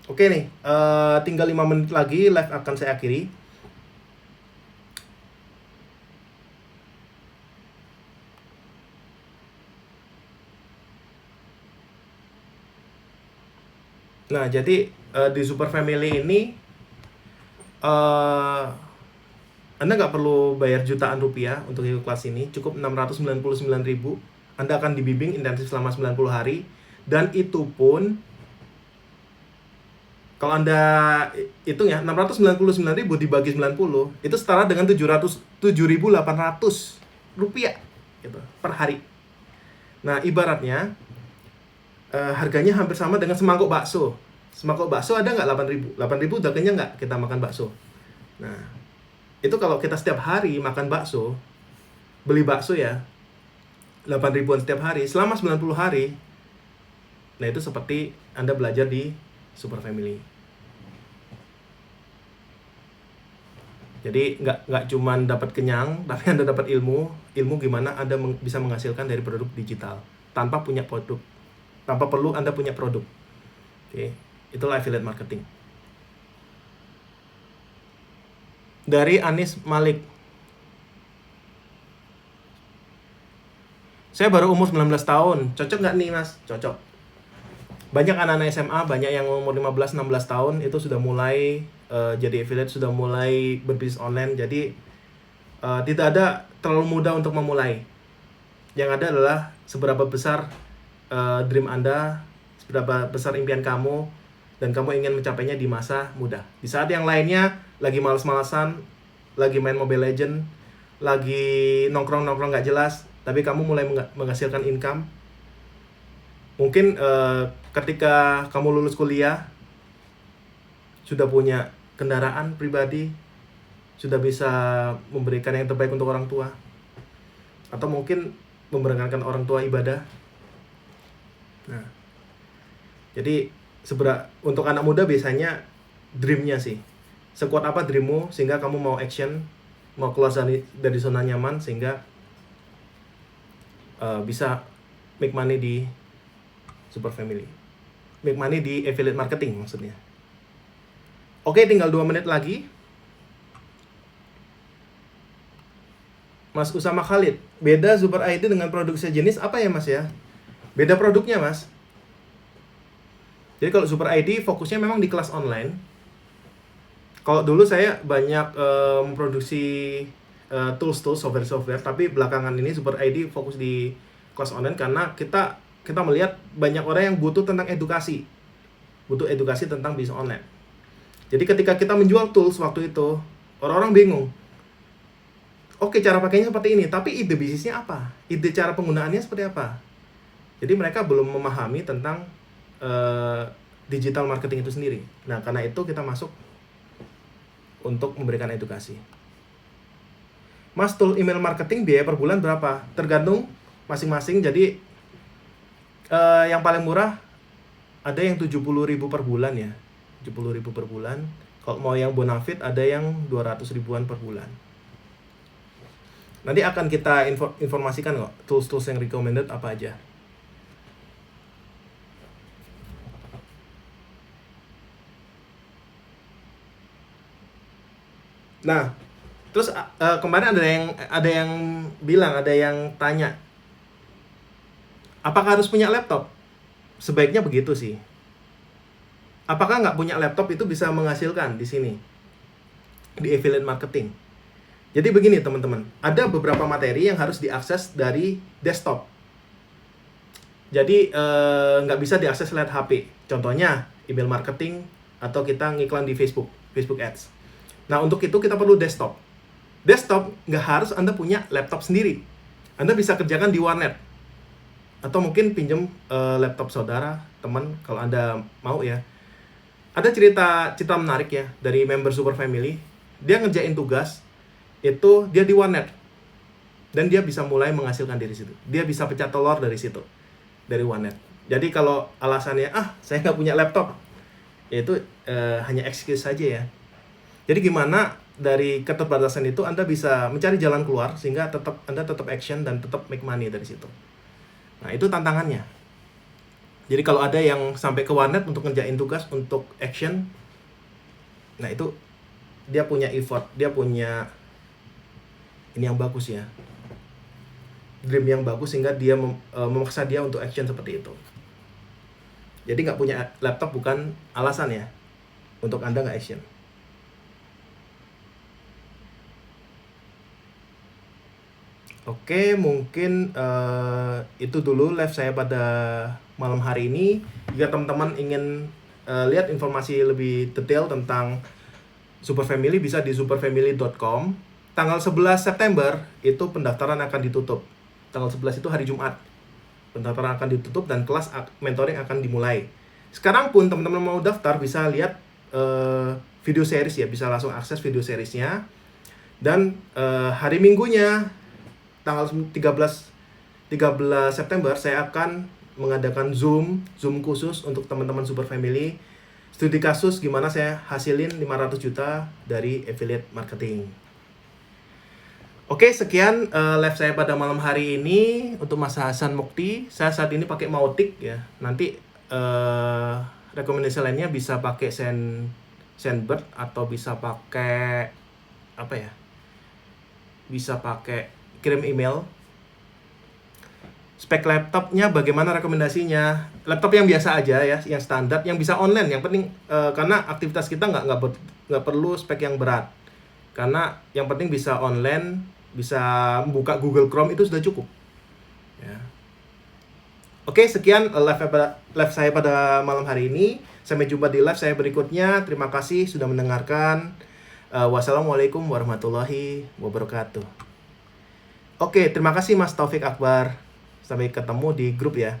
Oke nih, tinggal 5 menit lagi live akan saya akhiri. Nah, jadi di Super Family ini Anda nggak perlu bayar jutaan rupiah untuk ikut kelas ini, cukup 699.000. Anda akan dibimbing intensif selama 90 hari, dan itu pun kalau Anda hitung ya, 699.000 dibagi 90 itu setara dengan 7.800 rupiah gitu, per hari. Nah, ibaratnya harganya hampir sama dengan semangkuk bakso. Semangkuk bakso ada nggak 8.000? 8.000 udah kenyang nggak kita makan bakso? Nah, itu kalau kita setiap hari makan bakso, beli bakso ya, 8.000-an setiap hari, selama 90 hari, nah itu seperti Anda belajar di Super Family. Jadi nggak cuman dapat kenyang, tapi Anda dapat ilmu gimana Anda bisa menghasilkan dari produk digital tanpa punya produk, tanpa perlu Anda punya produk. Oke, itulah affiliate marketing. Dari Anis Malik. Saya baru umur 19 tahun, cocok nggak nih Mas? Cocok. Banyak anak-anak SMA, banyak yang umur 15-16 tahun itu sudah mulai jadi affiliate, sudah mulai berbisnis online. Jadi tidak ada terlalu mudah untuk memulai. Yang ada adalah seberapa besar dream Anda, seberapa besar impian kamu, dan kamu ingin mencapainya di masa muda. Di saat yang lainnya lagi malas-malasan, lagi main Mobile Legend, lagi nongkrong-nongkrong nggak jelas, tapi kamu mulai menghasilkan income. Mungkin ketika kamu lulus kuliah, sudah punya kendaraan pribadi, sudah bisa memberikan yang terbaik untuk orang tua, atau mungkin memberangkatkan orang tua ibadah. Nah, jadi untuk anak muda biasanya dreamnya sih, sekuat apa dreammu sehingga kamu mau action, mau keluar dari zona nyaman sehingga bisa make money di Super Family, make money di affiliate marketing maksudnya. Oke, tinggal 2 menit lagi. Mas Usama Khalid, beda Super ID dengan produk sejenis apa ya Mas ya? Beda produknya Mas. Jadi kalau Super ID fokusnya memang di kelas online. Kalau dulu saya banyak memproduksi tools-tools, software-software, tapi belakangan ini Super ID fokus di kelas online karena kita melihat banyak orang yang butuh tentang edukasi. Butuh edukasi tentang bisnis online. Jadi ketika kita menjual tools waktu itu, orang-orang bingung. Oke, cara pakainya seperti ini, tapi ide bisnisnya apa? Ide cara penggunaannya seperti apa? Jadi mereka belum memahami tentang digital marketing itu sendiri. Nah, karena itu kita masuk untuk memberikan edukasi. Mas, tool email marketing biaya per bulan berapa? Tergantung masing-masing. Jadi yang paling murah ada yang 70.000 per bulan ya. 70.000 per bulan. Kalau mau yang bonafit ada yang 200 ribuan per bulan. Nanti akan kita informasikan kok tools-tools yang recommended apa aja. Nah, terus kemarin ada yang bilang, ada yang tanya, apakah harus punya laptop? Sebaiknya begitu sih. Apakah nggak punya laptop itu bisa menghasilkan di sini, di affiliate marketing? Jadi begini teman-teman, ada beberapa materi yang harus diakses dari desktop. Jadi nggak bisa diakses lewat HP. Contohnya email marketing atau kita ngiklan di Facebook Ads. Nah untuk itu kita perlu desktop. Desktop nggak harus Anda punya laptop sendiri. Anda bisa kerjakan di warnet. Atau mungkin pinjam laptop saudara, teman, kalau Anda mau ya. Ada cerita menarik ya dari member Super Family. Dia ngerjain tugas itu dia di warnet, dan dia bisa mulai menghasilkan dari situ. Dia bisa pecah telur dari situ, dari warnet. Jadi kalau alasannya saya nggak punya laptop, ya itu hanya excuse saja ya. Jadi gimana dari keterbatasan itu Anda bisa mencari jalan keluar sehingga Anda tetap action dan tetap make money dari situ. Nah itu tantangannya. Jadi kalau ada yang sampai ke warnet untuk ngerjain tugas, untuk action, nah itu dia punya effort, dia punya ini yang bagus ya, dream yang bagus, sehingga dia memaksa dia untuk action seperti itu. Jadi nggak punya laptop bukan alasan ya untuk Anda nggak action. Oke, mungkin itu dulu live saya pada malam hari ini. Jika teman-teman ingin lihat informasi lebih detail tentang Super Family, bisa di superfamily.com. Tanggal 11 September itu pendaftaran akan ditutup. Tanggal 11 itu hari Jumat. Pendaftaran akan ditutup dan kelas mentoring akan dimulai. Sekarang pun teman-teman mau daftar bisa lihat video series ya, bisa langsung akses video seriesnya. Dan hari Minggunya tanggal 13 September saya akan mengadakan Zoom khusus untuk teman-teman Super Family. Studi kasus gimana saya hasilin 500 juta dari affiliate marketing. Oke, sekian live saya pada malam hari ini untuk Mas Hasan Mukti. Saya saat ini pakai Mautic ya. Nanti rekomendasi lainnya bisa pakai Sendbird atau bisa pakai apa ya? Bisa pakai kirim email. Spek laptopnya bagaimana rekomendasinya? Laptop yang biasa aja ya, yang standar, yang bisa online. Yang penting karena aktivitas kita nggak perlu spek yang berat. Karena yang penting bisa online, bisa membuka Google Chrome, itu sudah cukup. Ya. Oke, sekian live saya pada malam hari ini. Sampai jumpa di live saya berikutnya. Terima kasih sudah mendengarkan. Wassalamualaikum warahmatullahi wabarakatuh. Oke, terima kasih Mas Taufik Akbar. Sampai ketemu di grup ya.